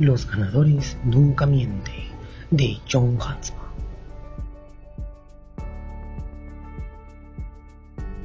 Los ganadores nunca mienten, de John Huntsman.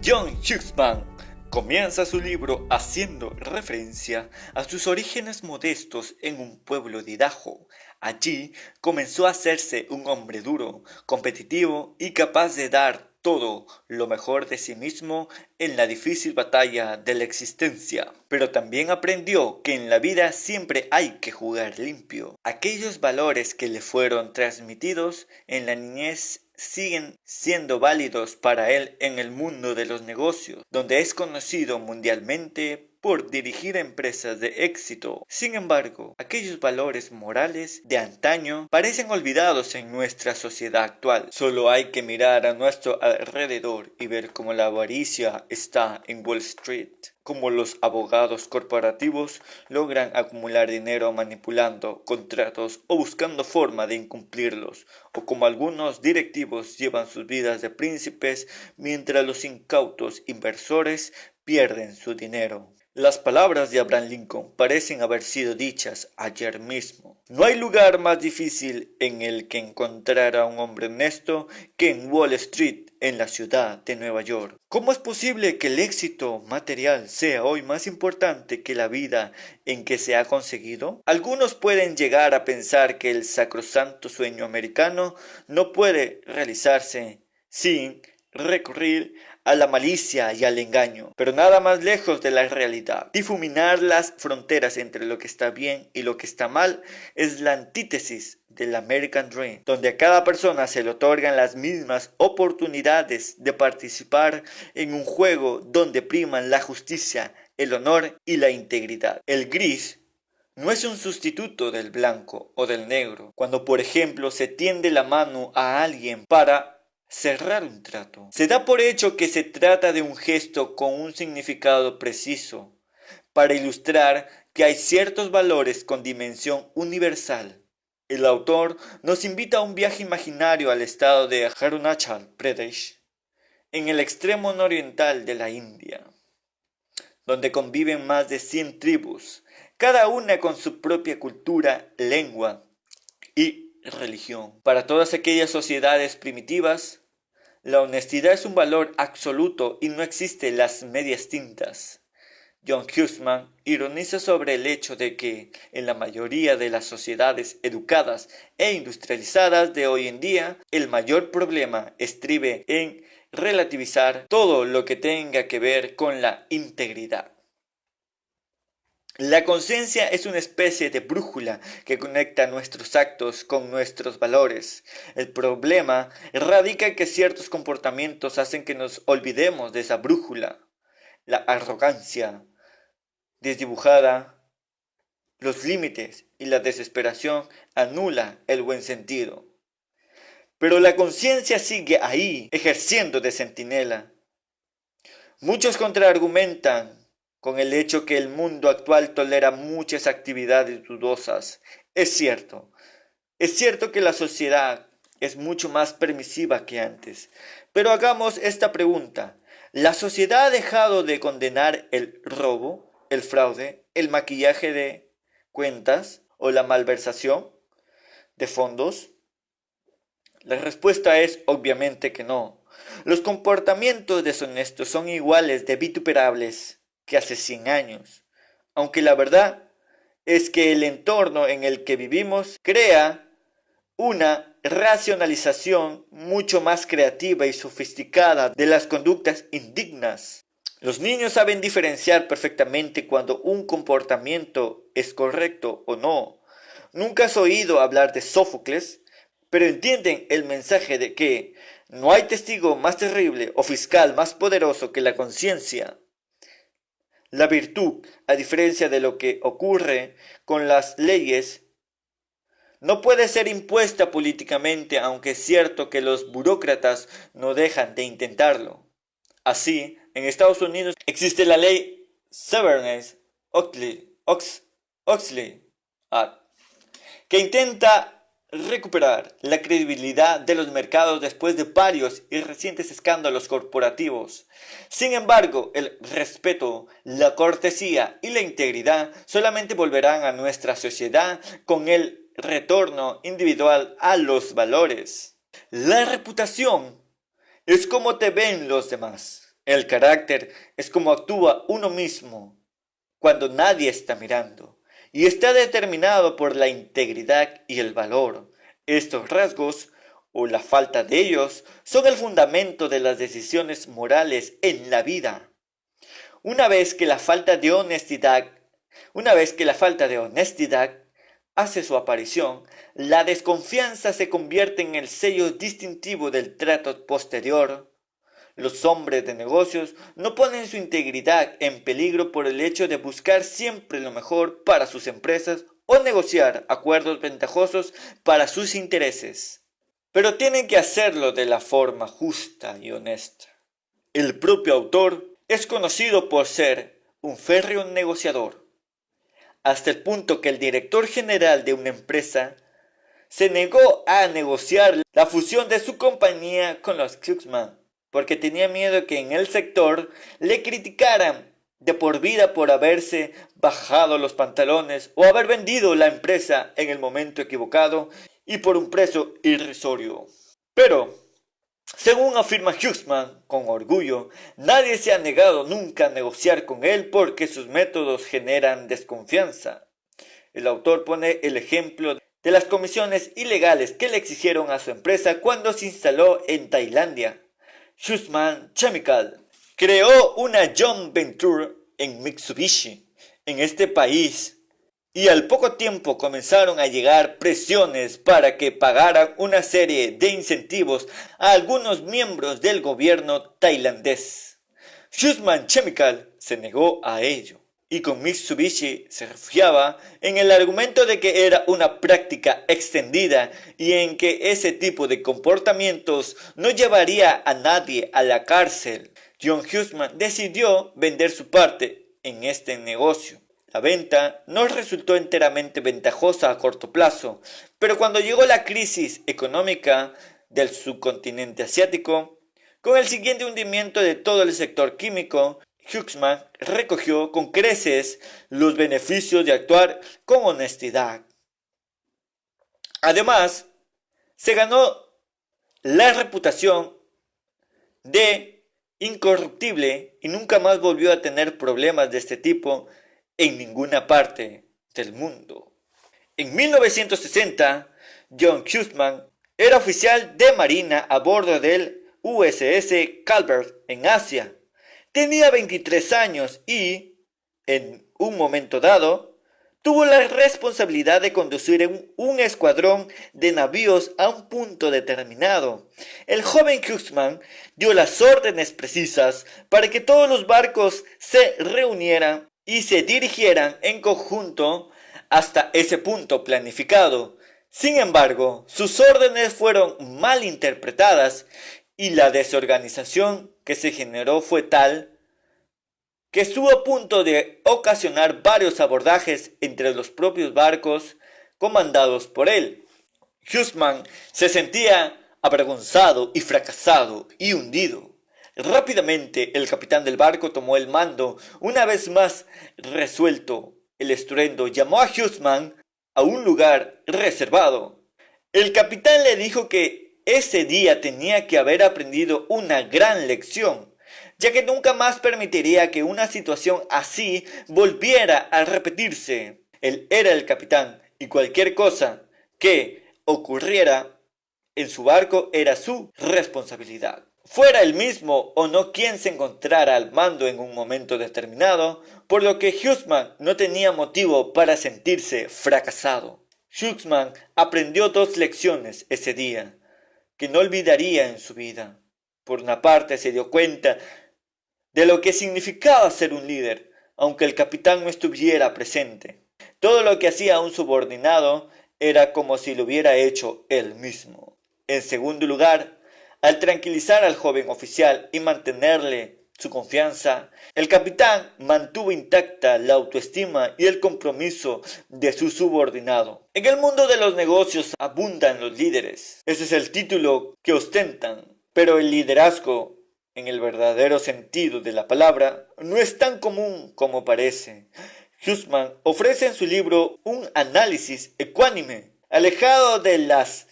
John Huntsman comienza su libro haciendo referencia a sus orígenes modestos en un pueblo de Idaho. Allí comenzó a hacerse un hombre duro, competitivo y capaz de dar todo lo mejor de sí mismo en la difícil batalla de la existencia. Pero también aprendió que en la vida siempre hay que jugar limpio. Aquellos valores que le fueron transmitidos en la niñez siguen siendo válidos para él en el mundo de los negocios, donde es conocido mundialmente por dirigir empresas de éxito. Sin embargo, aquellos valores morales de antaño parecen olvidados en nuestra sociedad actual. Solo hay que mirar a nuestro alrededor y ver cómo la avaricia está en Wall Street, cómo los abogados corporativos logran acumular dinero manipulando contratos o buscando forma de incumplirlos, o como algunos directivos llevan sus vidas de príncipes mientras los incautos inversores pierden su dinero. Las palabras de Abraham Lincoln parecen haber sido dichas ayer mismo. No hay lugar más difícil en el que encontrar a un hombre honesto que en Wall Street, en la ciudad de Nueva York. ¿Cómo es posible que el éxito material sea hoy más importante que la vida en que se ha conseguido? Algunos pueden llegar a pensar que el sacrosanto sueño americano no puede realizarse sin recurrir a la malicia y al engaño, pero nada más lejos de la realidad. Difuminar las fronteras entre lo que está bien y lo que está mal es la antítesis del American Dream, donde a cada persona se le otorgan las mismas oportunidades de participar en un juego donde priman la justicia, el honor y la integridad. El gris no es un sustituto del blanco o del negro. Cuando, por ejemplo, se tiende la mano a alguien para cerrar un trato, se da por hecho que se trata de un gesto con un significado preciso, para ilustrar que hay ciertos valores con dimensión universal. El autor nos invita a un viaje imaginario al estado de Arunachal Pradesh, en el extremo nororiental de la India, donde conviven más de 100 tribus, cada una con su propia cultura, lengua y religión. Para todas aquellas sociedades primitivas, la honestidad es un valor absoluto y no existen las medias tintas. John Huntsman ironiza sobre el hecho de que en la mayoría de las sociedades educadas e industrializadas de hoy en día, el mayor problema estribe en relativizar todo lo que tenga que ver con la integridad. La conciencia es una especie de brújula que conecta nuestros actos con nuestros valores. El problema radica en que ciertos comportamientos hacen que nos olvidemos de esa brújula. La arrogancia desdibujada, los límites y la desesperación anula el buen sentido. Pero la conciencia sigue ahí, ejerciendo de centinela. Muchos contraargumentan con el hecho que el mundo actual tolera muchas actividades dudosas. Es cierto que la sociedad es mucho más permisiva que antes, pero hagamos esta pregunta. ¿La sociedad ha dejado de condenar el robo, el fraude, el maquillaje de cuentas o la malversación de fondos? La respuesta es obviamente que no. Los comportamientos deshonestos son iguales de vituperables que hace 100 años, aunque la verdad es que el entorno en el que vivimos crea una racionalización mucho más creativa y sofisticada de las conductas indignas. Los niños saben diferenciar perfectamente cuando un comportamiento es correcto o no. Nunca has oído hablar de Sófocles, pero entienden el mensaje de que no hay testigo más terrible o fiscal más poderoso que la conciencia. La virtud, a diferencia de lo que ocurre con las leyes, no puede ser impuesta políticamente, aunque es cierto que los burócratas no dejan de intentarlo. Así, en Estados Unidos existe la ley Sarbanes-Oxley Act, que intenta recuperar la credibilidad de los mercados después de varios y recientes escándalos corporativos. Sin embargo, el respeto, la cortesía y la integridad solamente volverán a nuestra sociedad con el retorno individual a los valores. La reputación es como te ven los demás. El carácter es como actúa uno mismo cuando nadie está mirando, y está determinado por la integridad y el valor. Estos rasgos, o la falta de ellos, son el fundamento de las decisiones morales en la vida. Una vez que la falta de honestidad hace su aparición, la desconfianza se convierte en el sello distintivo del trato posterior. Los hombres de negocios no ponen su integridad en peligro por el hecho de buscar siempre lo mejor para sus empresas o negociar acuerdos ventajosos para sus intereses. Pero tienen que hacerlo de la forma justa y honesta. El propio autor es conocido por ser un férreo negociador, hasta el punto que el director general de una empresa se negó a negociar la fusión de su compañía con los Huxman, porque tenía miedo que en el sector le criticaran de por vida por haberse bajado los pantalones o haber vendido la empresa en el momento equivocado y por un precio irrisorio. Pero, según afirma Huxman con orgullo, nadie se ha negado nunca a negociar con él porque sus métodos generan desconfianza. El autor pone el ejemplo de las comisiones ilegales que le exigieron a su empresa cuando se instaló en Tailandia. Huxman Chemical creó una joint venture en Mitsubishi, en este país, y al poco tiempo comenzaron a llegar presiones para que pagaran una serie de incentivos a algunos miembros del gobierno tailandés. Huxman Chemical se negó a ello, y con Mitsubishi se refugiaba en el argumento de que era una práctica extendida y en que ese tipo de comportamientos no llevaría a nadie a la cárcel. John Huxman decidió vender su parte en este negocio. La venta no resultó enteramente ventajosa a corto plazo, pero cuando llegó la crisis económica del subcontinente asiático, con el siguiente hundimiento de todo el sector químico, Huxman recogió con creces los beneficios de actuar con honestidad. Además, se ganó la reputación de incorruptible y nunca más volvió a tener problemas de este tipo en ninguna parte del mundo. En 1960, John Huxman era oficial de marina a bordo del USS Calvert en Asia. Tenía 23 años y, en un momento dado, tuvo la responsabilidad de conducir un escuadrón de navíos a un punto determinado. El joven Huxman dio las órdenes precisas para que todos los barcos se reunieran y se dirigieran en conjunto hasta ese punto planificado. Sin embargo, sus órdenes fueron mal interpretadas y la desorganización que se generó fue tal que estuvo a punto de ocasionar varios abordajes entre los propios barcos comandados por él. Huxman se sentía avergonzado y fracasado y hundido. Rápidamente el capitán del barco tomó el mando. Una vez más resuelto el estruendo, llamó a Huxman a un lugar reservado. El capitán le dijo que ese día tenía que haber aprendido una gran lección, ya que nunca más permitiría que una situación así volviera a repetirse. Él era el capitán y cualquier cosa que ocurriera en su barco era su responsabilidad. Fuera él mismo o no quien se encontrara al mando en un momento determinado, por lo que Huxman no tenía motivo para sentirse fracasado. Huxman aprendió 2 lecciones ese día, que no olvidaría en su vida. Por una parte se dio cuenta de lo que significaba ser un líder, aunque el capitán no estuviera presente. Todo lo que hacía un subordinado era como si lo hubiera hecho él mismo. En segundo lugar, al tranquilizar al joven oficial y mantenerle su confianza, el capitán mantuvo intacta la autoestima y el compromiso de su subordinado. En el mundo de los negocios abundan los líderes. Ese es el título que ostentan. Pero el liderazgo, en el verdadero sentido de la palabra, no es tan común como parece. Hussman ofrece en su libro un análisis ecuánime, alejado de las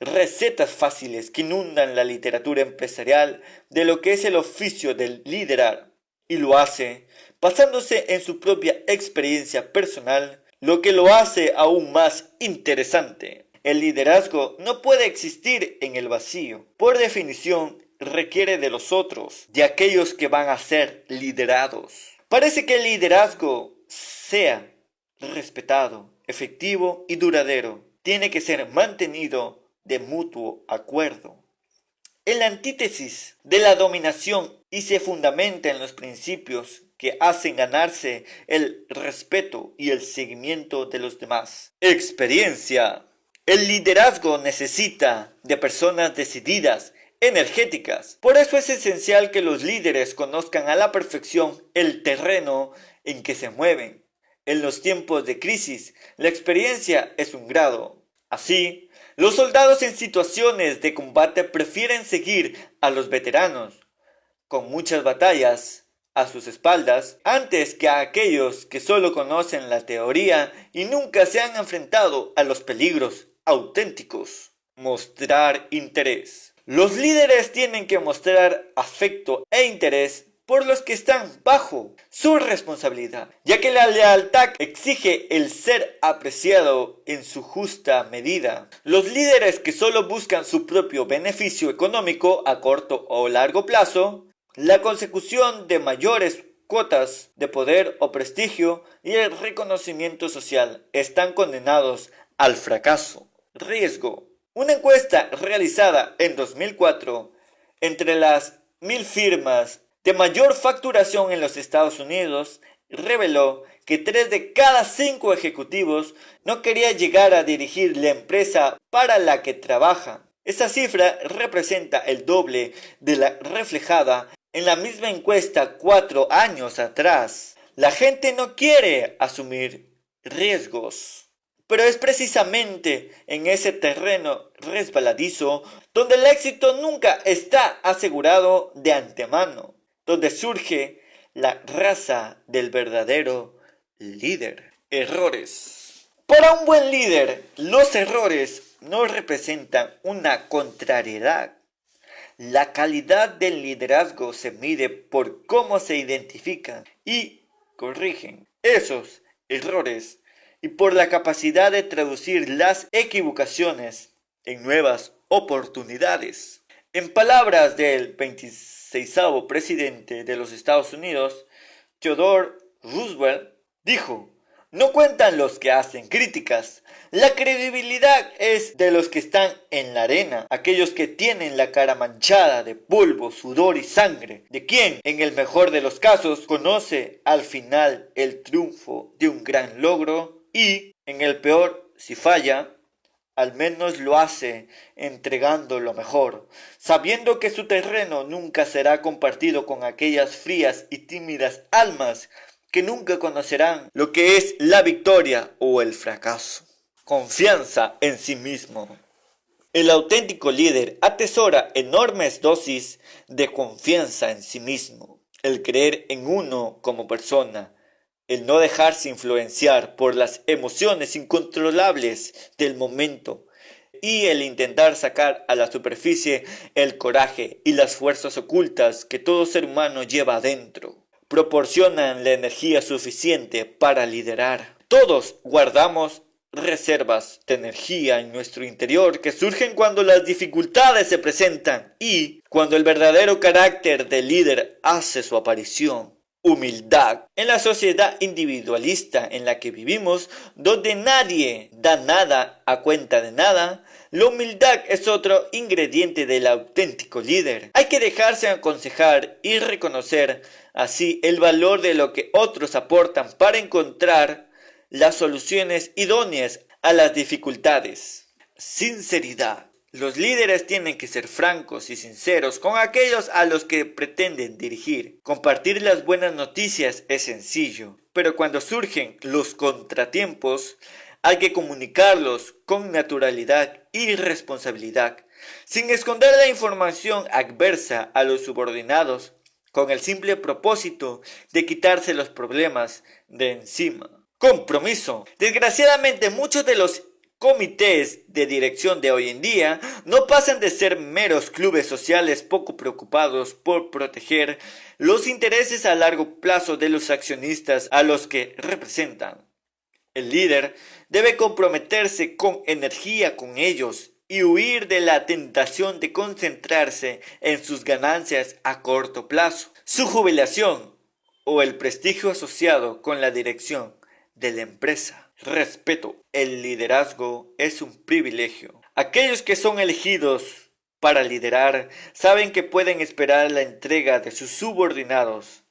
recetas fáciles que inundan la literatura empresarial de lo que es el oficio del liderar, y lo hace basándose en su propia experiencia personal, lo que lo hace aún más interesante. El liderazgo no puede existir en el vacío. Por definición, requiere de los otros, de aquellos que van a ser liderados. Parece que el liderazgo sea respetado, efectivo y duradero. Tiene que ser mantenido de mutuo acuerdo. Es la antítesis de la dominación y se fundamenta en los principios que hacen ganarse el respeto y el seguimiento de los demás. Experiencia. El liderazgo necesita de personas decididas, energéticas. Por eso es esencial que los líderes conozcan a la perfección el terreno en que se mueven. En los tiempos de crisis, la experiencia es un grado. Así, los soldados en situaciones de combate prefieren seguir a los veteranos, con muchas batallas a sus espaldas, antes que a aquellos que solo conocen la teoría y nunca se han enfrentado a los peligros auténticos. Mostrar interés. Los líderes tienen que mostrar afecto e interés por los que están bajo su responsabilidad, ya que la lealtad exige el ser apreciado en su justa medida. Los líderes que solo buscan su propio beneficio económico a corto o largo plazo, la consecución de mayores cuotas de poder o prestigio y el reconocimiento social, están condenados al fracaso. Riesgo. Una encuesta realizada en 2004 entre las 1000 firmas de mayor facturación en los Estados Unidos reveló que 3 de cada 5 ejecutivos no quería llegar a dirigir la empresa para la que trabaja. Esa cifra representa el doble de la reflejada en la misma encuesta 4 años atrás. La gente no quiere asumir riesgos. Pero es precisamente en ese terreno resbaladizo donde el éxito nunca está asegurado de antemano, donde surge la raza del verdadero líder. Errores. Para un buen líder, los errores no representan una contrariedad. La calidad del liderazgo se mide por cómo se identifican y corrigen esos errores y por la capacidad de traducir las equivocaciones en nuevas oportunidades. En palabras del 26º presidente de los Estados Unidos, Theodore Roosevelt, dijo: "No cuentan los que hacen críticas. La credibilidad es de los que están en la arena, aquellos que tienen la cara manchada de polvo, sudor y sangre, de quien, en el mejor de los casos, conoce al final el triunfo de un gran logro y, en el peor, si falla, al menos lo hace entregando lo mejor, sabiendo que su terreno nunca será compartido con aquellas frías y tímidas almas que nunca conocerán lo que es la victoria o el fracaso". Confianza en sí mismo. El auténtico líder atesora enormes dosis de confianza en sí mismo, el creer en uno como persona, el no dejarse influenciar por las emociones incontrolables del momento y el intentar sacar a la superficie el coraje y las fuerzas ocultas que todo ser humano lleva adentro. Proporcionan la energía suficiente para liderar. Todos guardamos reservas de energía en nuestro interior que surgen cuando las dificultades se presentan y cuando el verdadero carácter del líder hace su aparición. Humildad. En la sociedad individualista en la que vivimos, donde nadie da nada a cuenta de nada, la humildad es otro ingrediente del auténtico líder. Hay que dejarse aconsejar y reconocer así el valor de lo que otros aportan para encontrar las soluciones idóneas a las dificultades. Sinceridad. Los líderes tienen que ser francos y sinceros con aquellos a los que pretenden dirigir. Compartir las buenas noticias es sencillo, pero cuando surgen los contratiempos, hay que comunicarlos con naturalidad y responsabilidad, sin esconder la información adversa a los subordinados, con el simple propósito de quitarse los problemas de encima. Compromiso. Desgraciadamente, muchos de los comités de dirección de hoy en día no pasan de ser meros clubes sociales poco preocupados por proteger los intereses a largo plazo de los accionistas a los que representan. El líder debe comprometerse con energía con ellos y huir de la tentación de concentrarse en sus ganancias a corto plazo. Su jubilación o el prestigio asociado con la dirección de la empresa. Respeto. El liderazgo es un privilegio. Aquellos que son elegidos para liderar saben que pueden esperar la entrega de sus subordinados.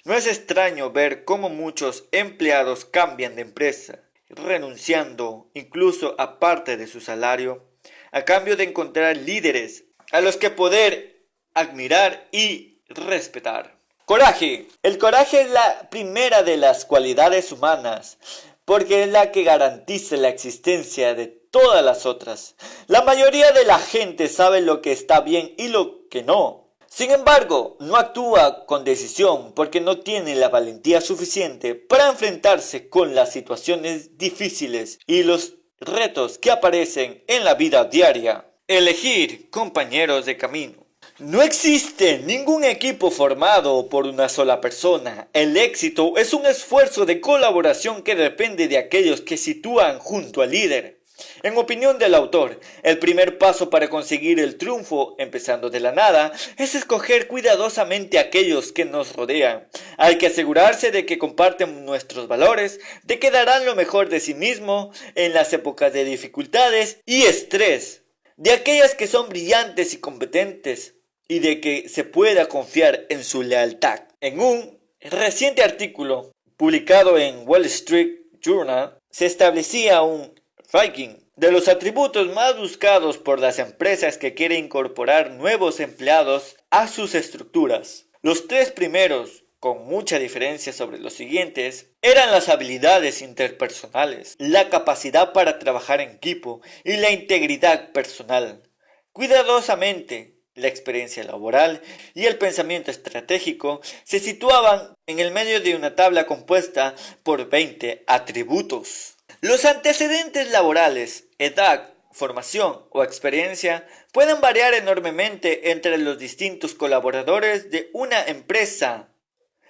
No es extraño ver cómo muchos empleados cambian de empresa, renunciando incluso a parte de su salario, a cambio de encontrar líderes a los que poder admirar y respetar. Coraje. El coraje es la primera de las cualidades humanas, porque es la que garantiza la existencia de todas las otras. La mayoría de la gente sabe lo que está bien y lo que no. Sin embargo, no actúa con decisión porque no tiene la valentía suficiente para enfrentarse con las situaciones difíciles y los retos que aparecen en la vida diaria. Elegir compañeros de camino. No existe ningún equipo formado por una sola persona. El éxito es un esfuerzo de colaboración que depende de aquellos que sitúan junto al líder. En opinión del autor, el primer paso para conseguir el triunfo, empezando de la nada, es escoger cuidadosamente a aquellos que nos rodean. Hay que asegurarse de que comparten nuestros valores, de que darán lo mejor de sí mismo en las épocas de dificultades y estrés, de aquellas que son brillantes y competentes, y de que se pueda confiar en su lealtad. En un reciente artículo publicado en Wall Street Journal, se establecía un ranking de los atributos más buscados por las empresas que quieren incorporar nuevos empleados a sus estructuras. Los tres primeros, con mucha diferencia sobre los siguientes, eran las habilidades interpersonales, la capacidad para trabajar en equipo y la integridad personal. Cuidadosamente, la experiencia laboral y el pensamiento estratégico se situaban en el medio de una tabla compuesta por 20 atributos. Los antecedentes laborales, edad, formación o experiencia pueden variar enormemente entre los distintos colaboradores de una empresa.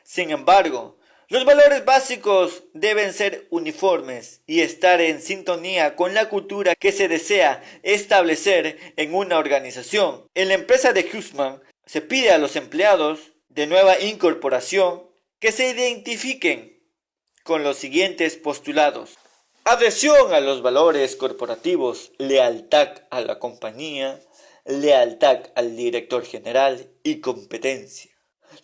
Sin embargo, los valores básicos deben ser uniformes y estar en sintonía con la cultura que se desea establecer en una organización. En la empresa de Hussmann se pide a los empleados de nueva incorporación que se identifiquen con los siguientes postulados: adhesión a los valores corporativos, lealtad a la compañía, lealtad al director general y competencia.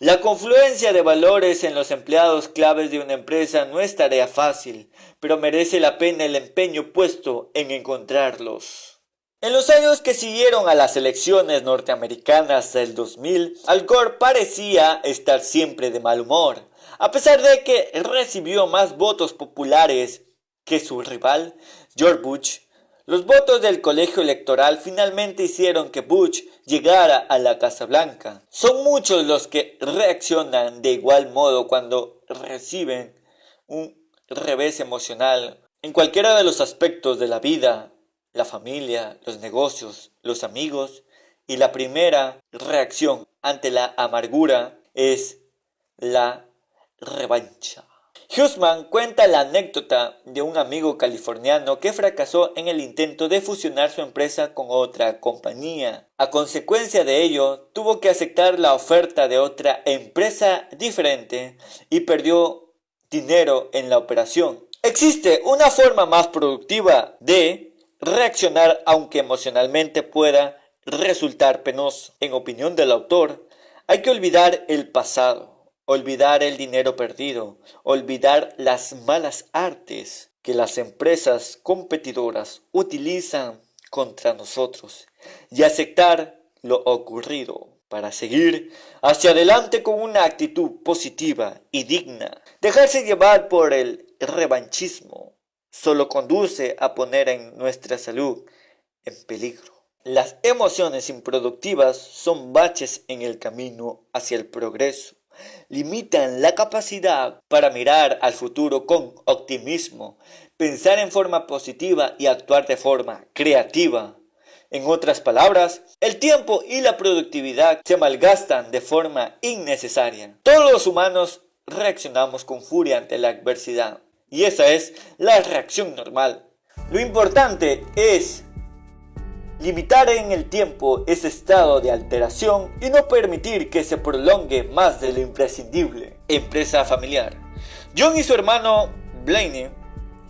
La confluencia de valores en los empleados claves de una empresa no es tarea fácil, pero merece la pena el empeño puesto en encontrarlos. En los años que siguieron a las elecciones norteamericanas del 2000, Al Gore parecía estar siempre de mal humor, a pesar de que recibió más votos populares que su rival, George Bush. Los votos del colegio electoral finalmente hicieron que Bush llegara a la Casa Blanca. Son muchos los que reaccionan de igual modo cuando reciben un revés emocional en cualquiera de los aspectos de la vida, la familia, los negocios, los amigos, y la primera reacción ante la amargura es la revancha. Hussmann cuenta la anécdota de un amigo californiano que fracasó en el intento de fusionar su empresa con otra compañía. A consecuencia de ello, tuvo que aceptar la oferta de otra empresa diferente y perdió dinero en la operación. Existe una forma más productiva de reaccionar, aunque emocionalmente pueda resultar penoso. En opinión del autor, hay que olvidar el pasado. Olvidar el dinero perdido, olvidar las malas artes que las empresas competidoras utilizan contra nosotros y aceptar lo ocurrido para seguir hacia adelante con una actitud positiva y digna. Dejarse llevar por el revanchismo solo conduce a poner en nuestra salud en peligro. Las emociones improductivas son baches en el camino hacia el progreso. Limitan la capacidad para mirar al futuro con optimismo, pensar en forma positiva y actuar de forma creativa. En otras palabras, el tiempo y la productividad se malgastan de forma innecesaria. Todos los humanos reaccionamos con furia ante la adversidad, y esa es la reacción normal. Lo importante es limitar en el tiempo ese estado de alteración y no permitir que se prolongue más de lo imprescindible. Empresa familiar. John y su hermano Blaney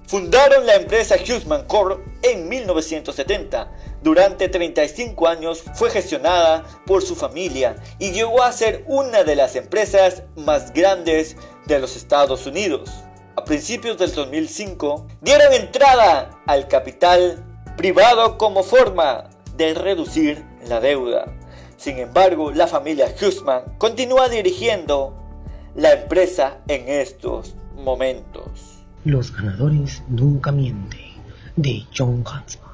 fundaron la empresa Hussmann Corp en 1970. Durante 35 años fue gestionada por su familia y llegó a ser una de las empresas más grandes de los Estados Unidos. A principios del 2005 dieron entrada al capital privado como forma de reducir la deuda. Sin embargo, la familia Hussmann continúa dirigiendo la empresa en estos momentos. Los ganadores nunca mienten, de John Huntsman.